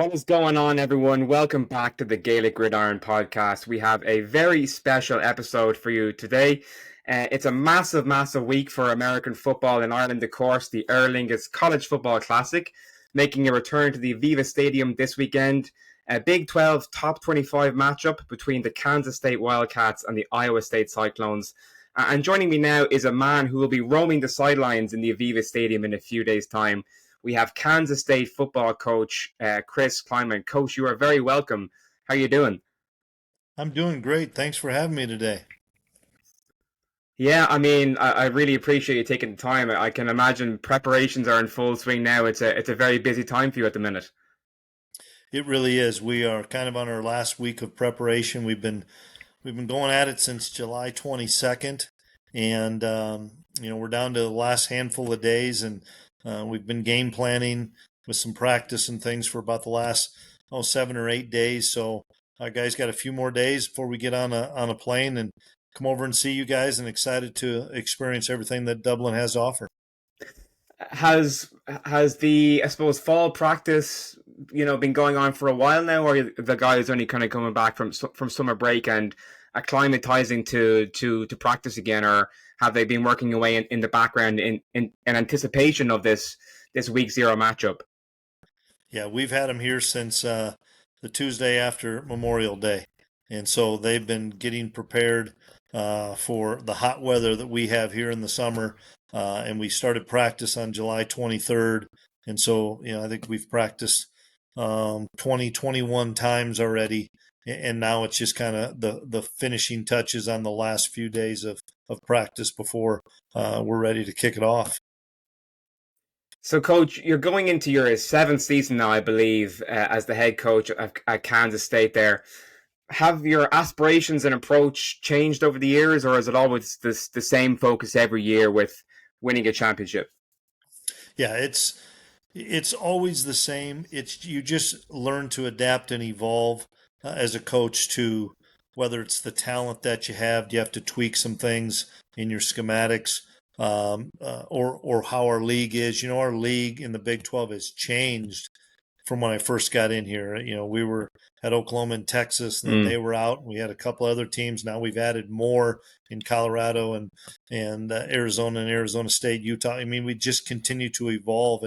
What is going on, everyone? Welcome back to the Gaelic Gridiron podcast. We have a very special episode for you today. It's a massive, massive week for American football in Ireland, of course. The Lingus College Football Classic, making a return to the Aviva Stadium this weekend. A Big 12 top 25 matchup between the Kansas State Wildcats and the Iowa State Cyclones. And joining me now is a man who will be roaming the sidelines in the Aviva Stadium in a few days' time. We have Kansas State football coach Chris Klieman. Coach, you are very welcome. How are you doing? I'm doing great. Thanks for having me today. Yeah, I really appreciate you taking the time. I can imagine preparations are in full swing now. It's a very busy time for you at the minute. It really is. We are kind of on our last week of preparation. We've been going at it since July 22nd, and we're down to the last handful of days, and we've been game planning with some practice and things for about the last 7 or 8 days. So our guys got a few more days before we get on a plane and come over and see you guys, and excited to experience everything that Dublin has to offer. Has the, I suppose, fall practice been going on for a while now, or the guys only kind of coming back from summer break and acclimatizing to practice again, or have they been working away in the background in anticipation of this week zero matchup? Yeah, we've had them here since the Tuesday after Memorial Day. And so they've been getting prepared for the hot weather that we have here in the summer. And we started practice on July 23rd. And so, I think we've practiced 20, 21 times already. And now it's just kind of the finishing touches on the last few days of practice before we're ready to kick it off. So, Coach, you're going into your seventh season now, I believe, as the head coach at Kansas State there. Have your aspirations and approach changed over the years, or is it always the same focus every year with winning a championship? Yeah, it's always the same. It's you just learn to adapt and evolve as a coach to whether it's the talent that you have. Do you have to tweak some things in your schematics, or how our league is? Our league in the Big 12 has changed from when I first got in here. We were at Oklahoma and Texas, and then Mm. they were out. We had a couple other teams. Now we've added more in Colorado and Arizona and Arizona State, Utah. I mean, we just continue to evolve,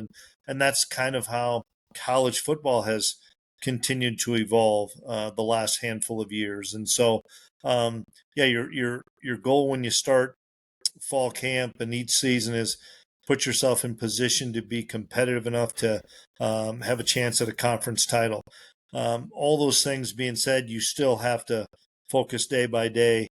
and that's kind of how college football has continued to evolve the last handful of years. And so, yeah, your goal when you start fall camp and each season is put yourself in position to be competitive enough to have a chance at a conference title. All those things being said, you still have to focus day by day,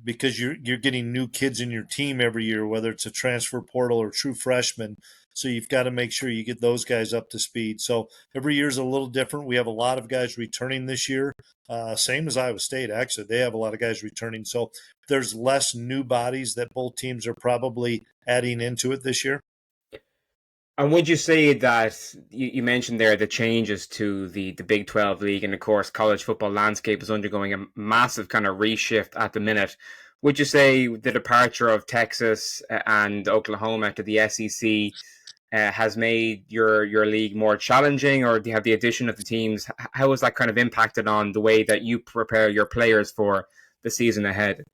because you're getting new kids in your team every year, whether it's a transfer portal or true freshmen. So you've got to make sure you get those guys up to speed. So every year is a little different. We have a lot of guys returning this year, same as Iowa State. Actually, they have a lot of guys returning. So there's less new bodies that both teams are probably adding into it this year. And would you say that you mentioned there the changes to the Big 12 league, and of course, college football landscape is undergoing a massive kind of reshift at the minute? Would you say the departure of Texas and Oklahoma to the SEC has made your league more challenging, or do you have the addition of the teams? How has that kind of impacted on the way that you prepare your players for the season ahead?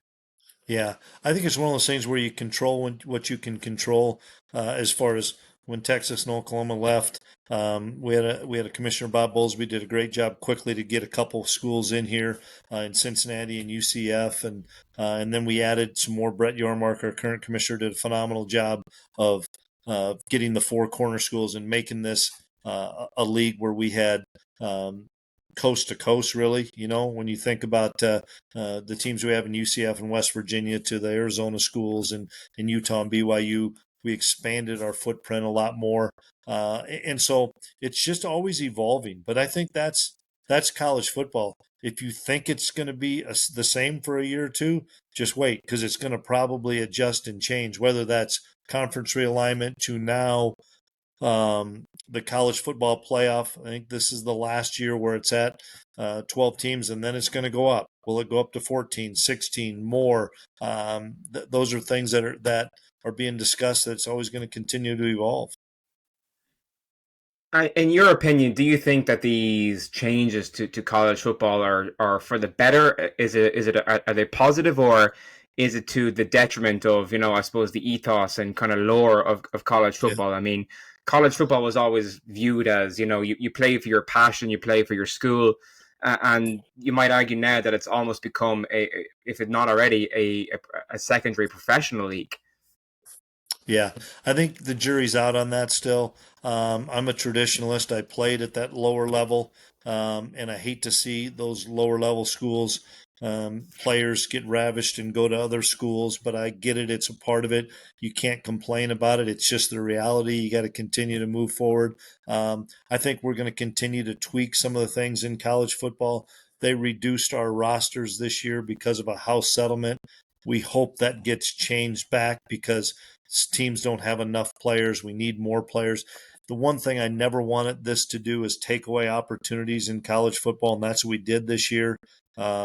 Yeah, I think it's one of those things where you control what you can control. As far as when Texas and Oklahoma left, we had a commissioner, Bob Bowlesby, did a great job quickly to get a couple of schools in here in Cincinnati and UCF, and then we added some more. Brett Yormark, our current commissioner, did a phenomenal job of getting the four corner schools and making this a league where we had coast to coast, really. When you think about the teams we have in UCF and West Virginia to the Arizona schools and in Utah and BYU, we expanded our footprint a lot more. And so it's just always evolving. But I think that's college football. If you think it's going to be the same for a year or two, just wait, because it's going to probably adjust and change, whether that's conference realignment to now the college football playoff. I think this is the last year where it's at 12 teams, and then it's going to go up. Will it go up to 14, 16, more? Those are things that are being discussed. That's always going to continue to evolve. In your opinion, do you think that these changes to college football are for the better? Are they positive, or is it to the detriment of, I suppose, the ethos and kind of lore of college Yeah. football? I mean, college football was always viewed as, you play for your passion, you play for your school, and you might argue now that it's almost become if it's not already, a secondary professional league. Yeah, I think the jury's out on that still. I'm a traditionalist. I played at that lower level, and I hate to see those lower level schools players get ravished and go to other schools. But I get it; it's a part of it. You can't complain about it. It's just the reality. You got to continue to move forward. I think we're going to continue to tweak some of the things in college football. They reduced our rosters this year because of a House settlement. We hope that gets changed back because teams don't have enough players. We need more players. The one thing I never wanted this to do is take away opportunities in college football, and that's what we did this year.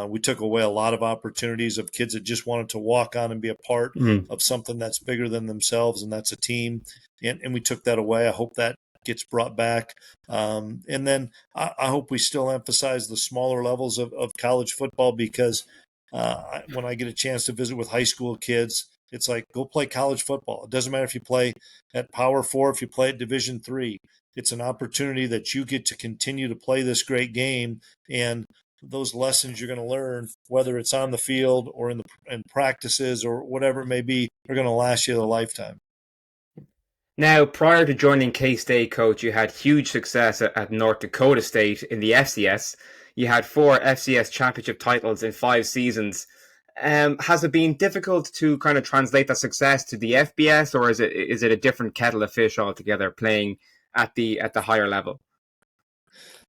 We took away a lot of opportunities of kids that just wanted to walk on and be a part Mm. of something that's bigger than themselves, and that's a team. And we took that away. I hope that gets brought back. And then I hope we still emphasize the smaller levels of college football because when I get a chance to visit with high school kids, it's like go play college football. It doesn't matter if you play at Power Four, if you play at Division III. It's an opportunity that you get to continue to play this great game, and those lessons you're going to learn, whether it's on the field or in practices or whatever it may be, are going to last you a lifetime. Now, prior to joining K-State, coach, you had huge success at North Dakota State in the FCS. You had four FCS championship titles in 5 seasons. Has it been difficult to kind of translate that success to the FBS, or is it a different kettle of fish altogether playing at the higher level?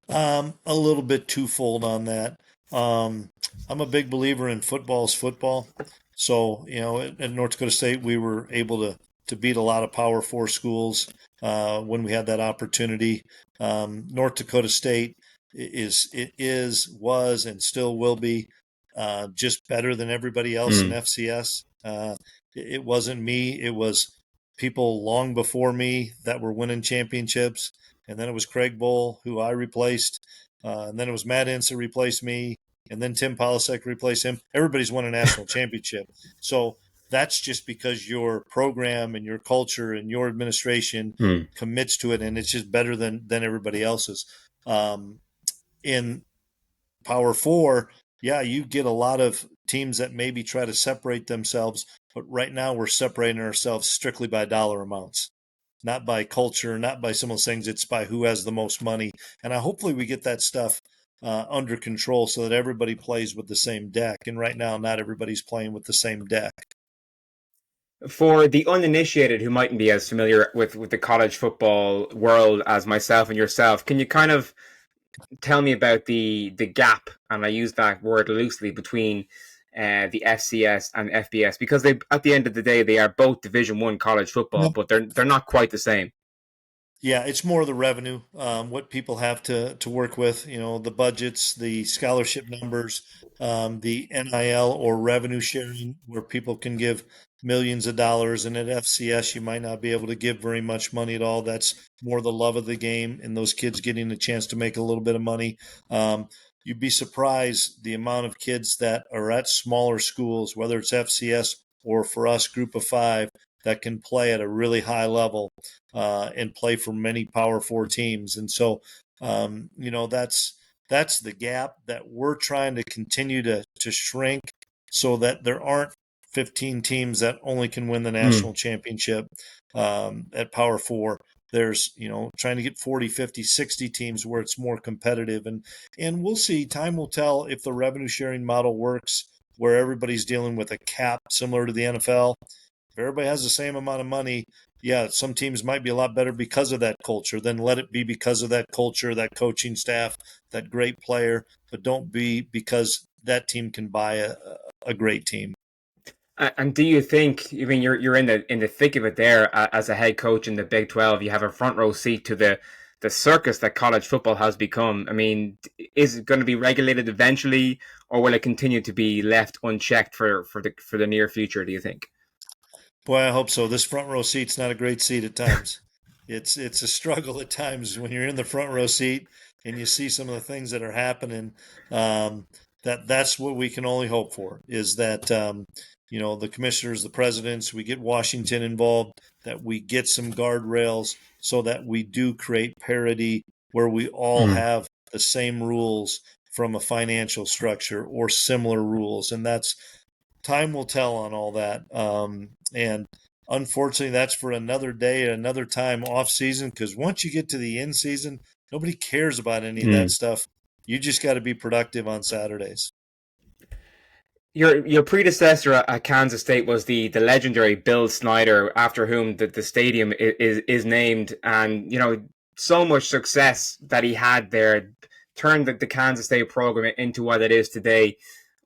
A little bit twofold on that. Um, I'm a big believer in football's football. So, at North Dakota State, we were able to beat a lot of Power Four schools when we had that opportunity. North Dakota State was, and still will be just better than everybody else in Mm. FCS. It wasn't me, it was people long before me that were winning championships, and then it was Craig Bull, who I replaced, and then it was Matt Ince who replaced me, and then Tim Polasek replaced him. Everybody's won a national championship. So that's just because your program and your culture and your administration Mm. commits to it, and it's just better than everybody else's. Um, in Power Four, yeah, you get a lot of teams that maybe try to separate themselves, but right now we're separating ourselves strictly by dollar amounts, not by culture, not by some of those things. It's by who has the most money. And hopefully we get that stuff under control so that everybody plays with the same deck. And right now, not everybody's playing with the same deck. For the uninitiated who mightn't be as familiar with the college football world as myself and yourself, can you kind of tell me about the gap, and I use that word loosely, between the FCS and FBS, because they, at the end of the day, they are both Division 1 college football, but they're not quite the same. Yeah, it's more the revenue, what people have to work with, the budgets, the scholarship numbers, the NIL or revenue sharing, where people can give millions of dollars. And at FCS, you might not be able to give very much money at all. That's more the love of the game and those kids getting a chance to make a little bit of money. You'd be surprised the amount of kids that are at smaller schools, whether it's FCS or for us, Group of Five, that can play at a really high level and play for many Power Four teams. And so, that's the gap that we're trying to continue to shrink, so that there aren't 15 teams that only can win the Mm. national championship at Power Four. There's, trying to get 40, 50, 60 teams where it's more competitive. And we'll see. Time will tell if the revenue sharing model works, where everybody's dealing with a cap similar to the NFL. If everybody has the same amount of money, yeah, some teams might be a lot better because of that culture. Then let it be because of that culture, that coaching staff, that great player, but don't be because that team can buy a great team. And do you think? I mean, you're in the thick of it there, as a head coach in the Big 12. You have a front row seat to the circus that college football has become. I mean, is it going to be regulated eventually, or will it continue to be left unchecked for the near future? Do you think? Boy, I hope so. This front row seat's not a great seat at times. it's a struggle at times when you're in the front row seat and you see some of the things that are happening. That's what we can only hope for is that the commissioners, the presidents, we get Washington involved, that we get some guardrails so that we do create parity where we all Mm. have the same rules from a financial structure or similar rules, and that's time will tell on all that. And unfortunately, that's for another day, another time off season. Because once you get to the in season, nobody cares about any of that Mm. stuff. You just got to be productive on Saturdays. Your predecessor at Kansas State was the legendary Bill Snyder, after whom the stadium is named, and so much success that he had there turned the Kansas State program into what it is today.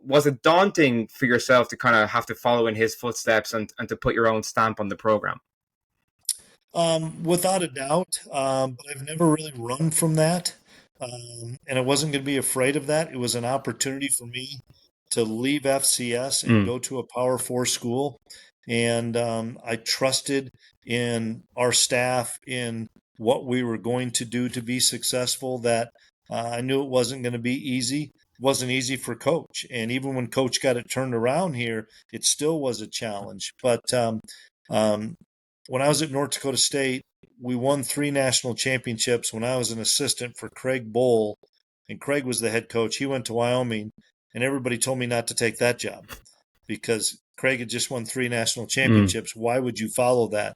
Was it daunting for yourself to kind of have to follow in his footsteps and to put your own stamp on the program? Without a doubt, but I've never really run from that. And I wasn't going to be afraid of that. It was an opportunity for me to leave FCS and Mm. go to a Power Four school. And I trusted in our staff, in what we were going to do to be successful, that I knew it wasn't going to be easy. It wasn't easy for Coach. And even when Coach got it turned around here, it still was a challenge. But um, when I was at North Dakota State, we won 3 national championships when I was an assistant for Craig Bowl, and Craig was the head coach. He went to Wyoming, and everybody told me not to take that job because Craig had just won 3 national Mm. championships. Why would you follow that?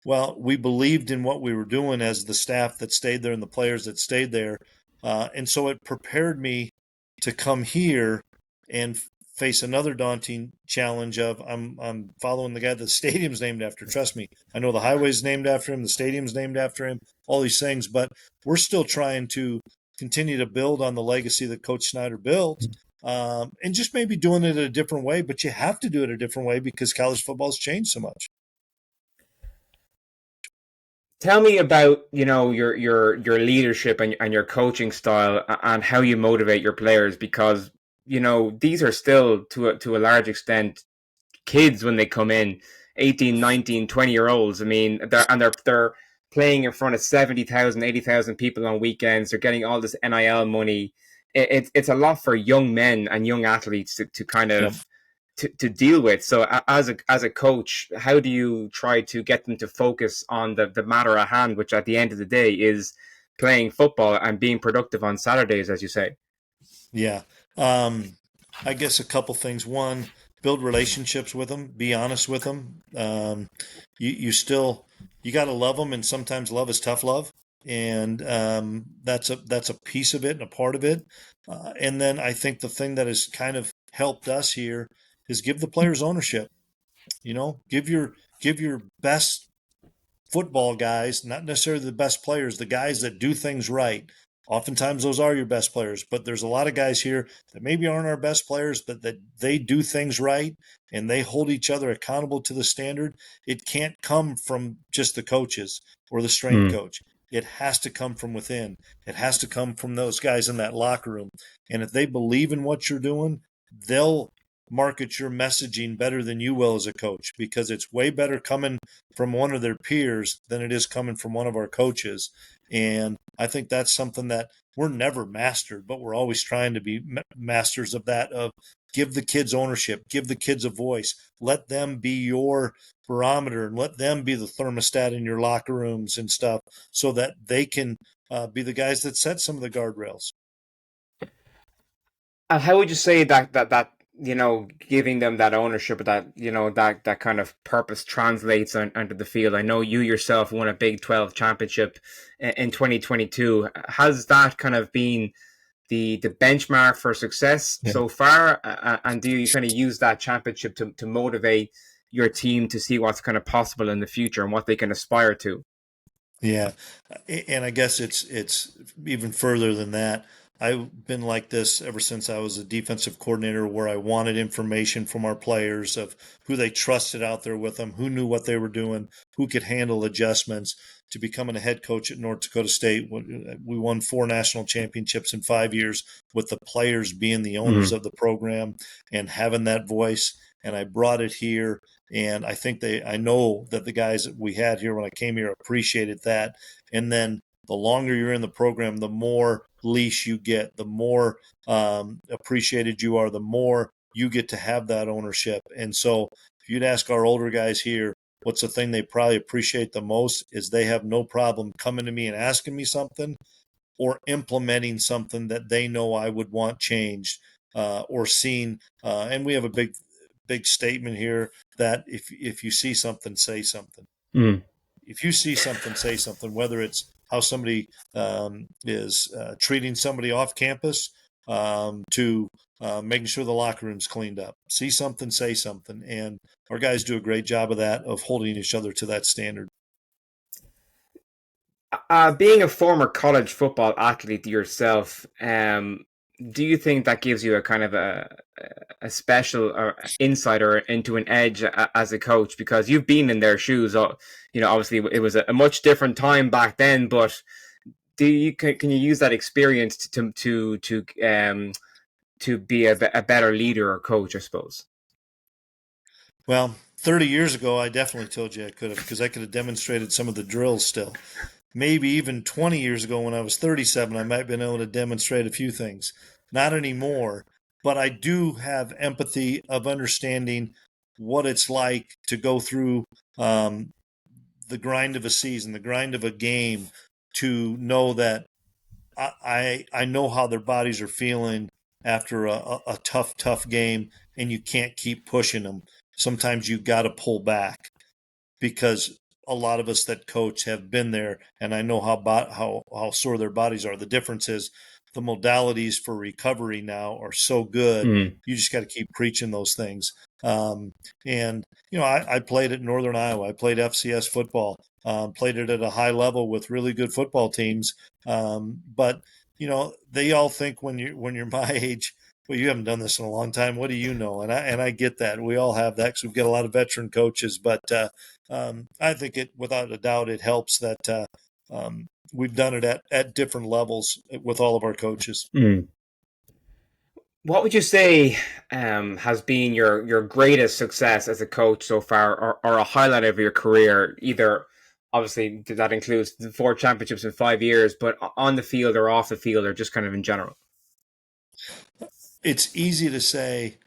Well, we believed in what we were doing as the staff that stayed there and the players that stayed there. And so it prepared me to come here and face another daunting challenge of I'm following the guy the stadium's named after. Trust me, I know the highway's named after him, the stadium's named after him, all these things, but we're still trying to continue to build on the legacy that Coach Snyder built. And just maybe doing it a different way, but you have to do it a different way because college football's changed so much. Tell me about your leadership and your coaching style and how you motivate your players, because these are still to a large extent kids when they come in, 18, 19, 20 year olds. I mean, they're playing in front of 70,000, 80,000 people on weekends. They're getting all this NIL money. It's a lot for young men and young athletes to kind Yep. of to deal with. So as a coach, how do you try to get them to focus on the matter at hand, which at the end of the day is playing football and being productive on Saturdays, as you say? Yeah. Um, I guess a couple things. One, build relationships with them. Be honest with them. You got to love them, and sometimes love is tough love, and that's a piece of it and a part of it. And then I think the thing that has kind of helped us here is give the players ownership. Give your best football guys, not necessarily the best players, the guys that do things right. Oftentimes, those are your best players, but there's a lot of guys here that maybe aren't our best players, but that they do things right and they hold each other accountable to the standard. It can't come from just the coaches or the strength Mm. coach. It has to come from within. It has to come from those guys in that locker room. And if they believe in what you're doing, they'll market your messaging better than you will as a coach because it's way better coming from one of their peers than it is coming from one of our coaches. And I think that's something that we're never mastered, but we're always trying to be masters of that, of give the kids ownership, give the kids a voice, let them be your barometer and let them be the thermostat in your locker rooms and stuff so that they can be the guys that set some of the guardrails. And how would you say that giving them that ownership, that that kind of purpose translates onto the field? I know you yourself won a Big 12 championship in 2022. Has that kind of been the benchmark for success Yeah. so far? And do you kind of use that championship to motivate your team to see what's kind of possible in the future and what they can aspire to? Yeah, and I guess it's even further than that. I've been like this ever since I was a defensive coordinator, where I wanted information from our players of who they trusted out there with them, who knew what they were doing, who could handle adjustments. To becoming a head coach at North Dakota State, we won 4 national championships in 5 years with the players being the owners Mm. of the program and having that voice. And I brought it here, And I know that the guys that we had here when I came here appreciated that. And then the longer you're in the program, the more leash you get, the more appreciated you are, the more you get to have that ownership. And so if you'd ask our older guys here, what's the thing they probably appreciate the most is they have no problem coming to me and asking me something or implementing something that they know I would want changed or seen. And we have a big statement here that if you see something, say something. Mm. If you see something, say something, whether it's how somebody is treating somebody off campus to making sure the locker room's cleaned up. See something, say something. And our guys do a great job of that, of holding each other to that standard. Being a former college football athlete yourself, do you think that gives you a kind of a special or insider into an edge as a coach, because you've been in their shoes? Obviously it was a much different time back then, but can you use that experience to be a better leader or coach, I suppose? Well, 30 years ago, I definitely told you I could have, because I could have demonstrated some of the drills still. Maybe even 20 years ago when I was 37, I might have been able to demonstrate a few things. Not anymore, but I do have empathy of understanding what it's like to go through the grind of a season, the grind of a game, to know that I know how their bodies are feeling after a tough game, and you can't keep pushing them. Sometimes you got to pull back, because a lot of us that coach have been there, and I know how sore their bodies are. The difference is the modalities for recovery now are so good. You just got to keep preaching those things. And I played at Northern Iowa. I played FCS football. Played it at a high level with really good football teams. But they all think when you're my age, well, you haven't done this in a long time. What do you know? And I get that. We all have that, because we've got a lot of veteran coaches. But I think without a doubt, it helps that we've done it at different levels with all of our coaches. What would you say has been your greatest success as a coach so far, or a highlight of your career? Either, obviously, that includes the 4 championships in 5 years, but on the field or off the field, or just kind of in general. It's easy to say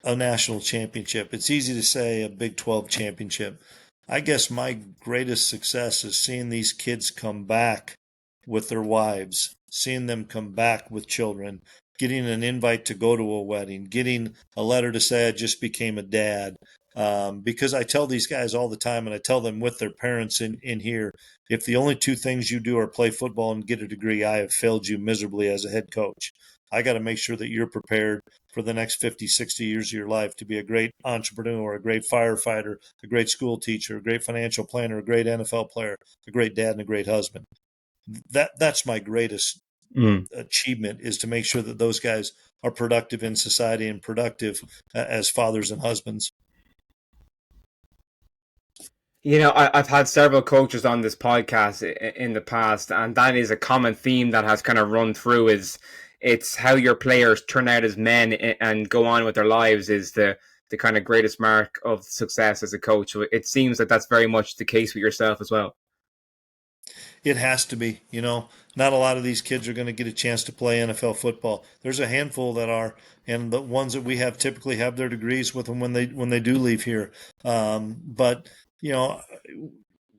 a national championship. It's easy to say a Big 12 championship. I guess my greatest success is seeing these kids come back with their wives, seeing them come back with children, getting an invite to go to a wedding, getting a letter to say I just became a dad. Because I tell these guys all the time, and I tell them with their parents in here, if the only 2 things you do are play football and get a degree, I have failed you miserably as a head coach. I got to make sure that you're prepared for the next 50, 60 years of your life to be a great entrepreneur, a great firefighter, a great school teacher, a great financial planner, a great NFL player, a great dad, and a great husband. That's my greatest achievement, is to make sure that those guys are productive in society and productive as fathers and husbands. I've had several coaches on this podcast in the past, and that is a common theme that has kind of run through. It's how your players turn out as men and go on with their lives is the kind of greatest mark of success as a coach. So it seems that that's very much the case with yourself as well. It has to be. Not a lot of these kids are going to get a chance to play NFL football. There's a handful that are, and the ones that we have typically have their degrees with them when they do leave here. But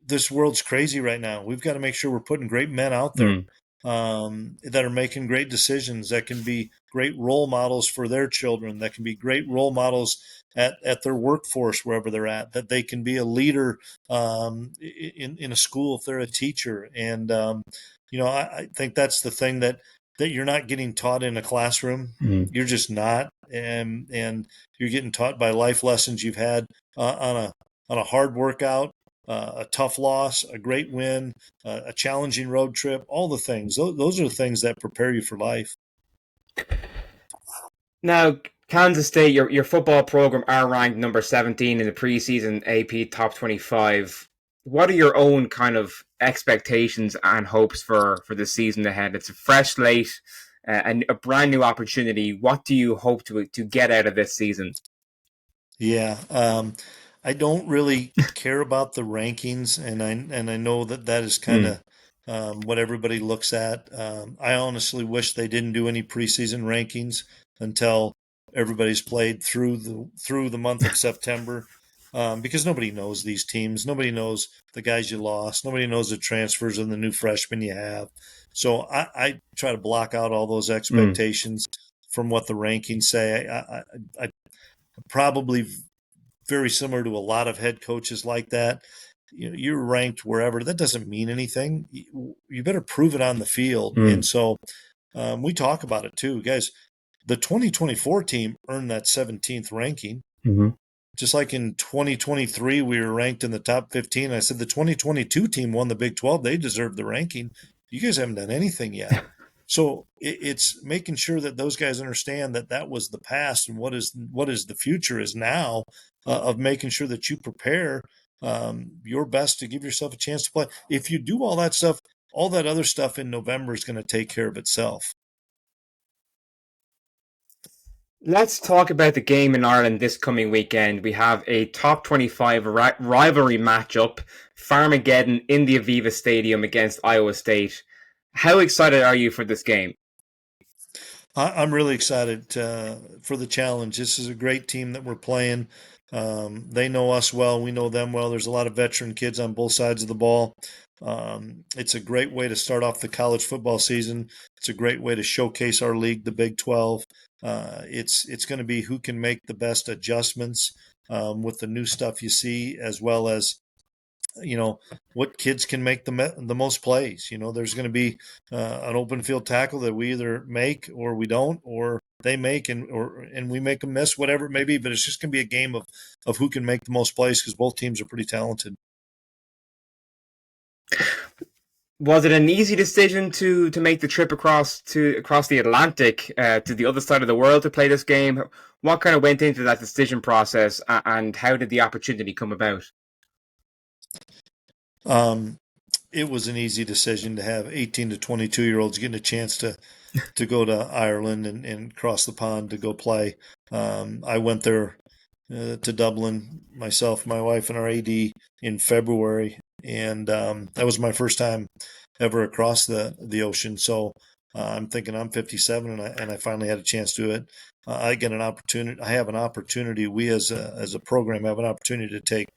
this world's crazy right now. We've got to make sure we're putting great men out there that are making great decisions, that can be great role models for their children, that can be great role models at their workforce wherever they're at, that they can be a leader in a school if they're a teacher. And I think that's the thing that you're not getting taught in a classroom. You're just not, and you're getting taught by life lessons you've had on a hard workout, a tough loss, a great win, a challenging road trip, all the things. Those are the things that prepare you for life. Now, Kansas State, your football program are ranked number 17 in the preseason AP Top 25. What are your own kind of expectations and hopes for the season ahead? It's a fresh slate and a brand new opportunity. What do you hope to get out of this season? Yeah. I don't really care about the rankings, and I know that that is kind Mm, of what everybody looks at. I honestly wish they didn't do any preseason rankings until everybody's played through the month of September, because nobody knows these teams. Nobody knows the guys you lost. Nobody knows the transfers and the new freshmen you have. So I try to block out all those mm, expectations from what the rankings say. I probably very similar to a lot of head coaches like that. You know, you're ranked wherever. That doesn't mean anything. You better prove it on the field. And mm, so we talk about it too, guys. The 2024 team earned that 17th ranking. mhm. Just like in 2023, we were ranked in the top 15. I said the 2022 team won the Big 12. They deserve the ranking. You guys haven't done anything yet. So it's making sure that those guys understand that that was the past, and what is the future is now, of making sure that you prepare your best to give yourself a chance to play. If you do all that stuff, all that other stuff in November is going to take care of itself. Let's talk about the game in Ireland this coming weekend. We have a top 25 rivalry matchup, Farmageddon in the Aviva Stadium against Iowa State. How excited are you for this game? I'm really excited for the challenge. This is a great team that we're playing. They know us well. We know them well. There's a lot of veteran kids on both sides of the ball. It's a great way to start off the college football season. It's a great way to showcase our league, the Big 12. It's going to be who can make the best adjustments with the new stuff you see, as well as what kids can make the most plays. There's going to be an open field tackle that we either make or we don't, or they make and we make them miss, whatever it may be. But it's just going to be a game of who can make the most plays, because both teams are pretty talented. Was it an easy decision to make the trip across the Atlantic to the other side of the world to play this game? What kind of went into that decision process, and how did the opportunity come about? Um, it was an easy decision to have 18 to 22-year-olds getting a chance to go to Ireland and cross the pond to go play. I went there to Dublin, myself, my wife, and our AD in February, and that was my first time ever across the ocean. So I'm thinking I'm 57, and I finally had a chance to do it. I get an opportunity. I have an opportunity. We as a program have an opportunity to take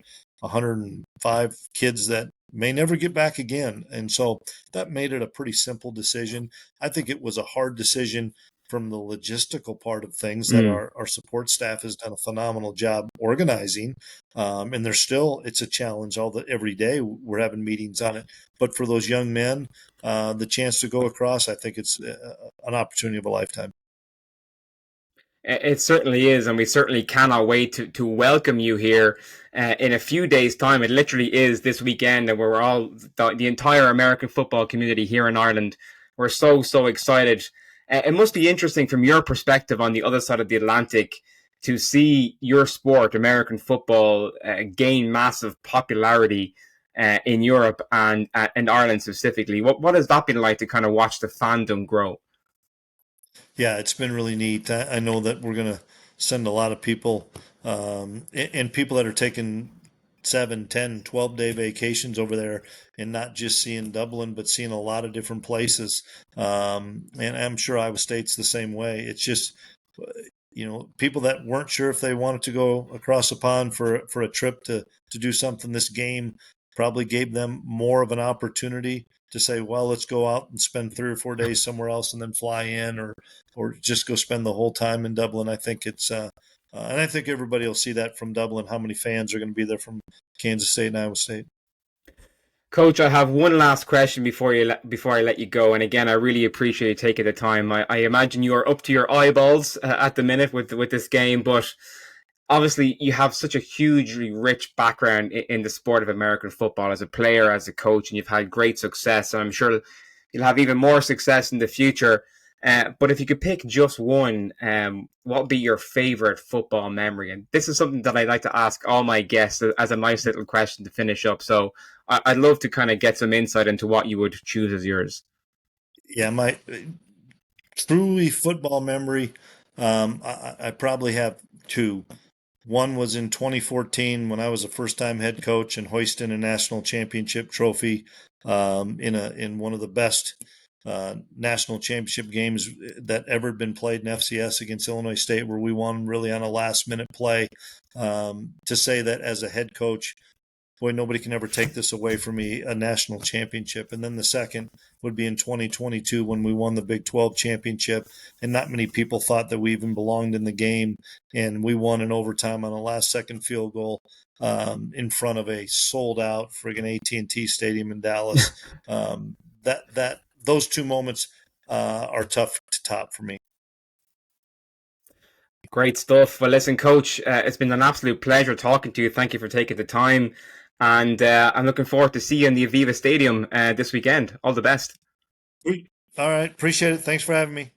105 kids that may never get back again, and so that made it a pretty simple decision. I think it was a hard decision from the logistical part of things that Mm. our support staff has done a phenomenal job organizing. And it's a challenge every day. We're having meetings on it. But for those young men, the chance to go across, I think it's an opportunity of a lifetime. It certainly is, and we certainly cannot wait to welcome you here in a few days' time. It literally is this weekend, and we're all the entire American football community here in Ireland. We're so excited. It must be interesting from your perspective on the other side of the Atlantic to see your sport, American football, gain massive popularity in Europe and Ireland specifically. What has that been like to kind of watch the fandom grow? Yeah, it's been really neat. I know that we're going to send a lot of people, and people that are taking 7, 10, 12-day vacations over there, and not just seeing Dublin, but seeing a lot of different places. And I'm sure Iowa State's the same way. It's just, people that weren't sure if they wanted to go across the pond for a trip to do something. This game probably gave them more of an opportunity to say, well, let's go out and spend 3 or 4 days somewhere else and then fly in, or just go spend the whole time in Dublin. I think and I think everybody will see that from Dublin, how many fans are going to be there from Kansas State and Iowa State. Coach, I have one last question before I let you go. And again, I really appreciate you taking the time. I imagine you are up to your eyeballs at the minute with this game, but obviously you have such a hugely rich background in the sport of American football as a player, as a coach, and you've had great success. And I'm sure you'll have even more success in the future. But if you could pick just one, what would be your favorite football memory? And this is something that I like to ask all my guests as a nice little question to finish up. So I'd love to kind of get some insight into what you would choose as yours. Yeah, my truly football memory, I probably have two. One was in 2014 when I was a first-time head coach and hoisting a national championship trophy in one of the best national championship games that ever been played in FCS against Illinois State, where we won really on a last-minute play. To say that as a head coach, boy, nobody can ever take this away from me, a national championship. And then the second would be in 2022 when we won the Big 12 championship, and not many people thought that we even belonged in the game. And we won in overtime on a last-second field goal in front of a sold-out friggin' AT&T Stadium in Dallas. Those two moments are tough to top for me. Great stuff. Well, listen, Coach, it's been an absolute pleasure talking to you. Thank you for taking the time. And I'm looking forward to see you in the Aviva Stadium this weekend. All the best. All right. Appreciate it. Thanks for having me.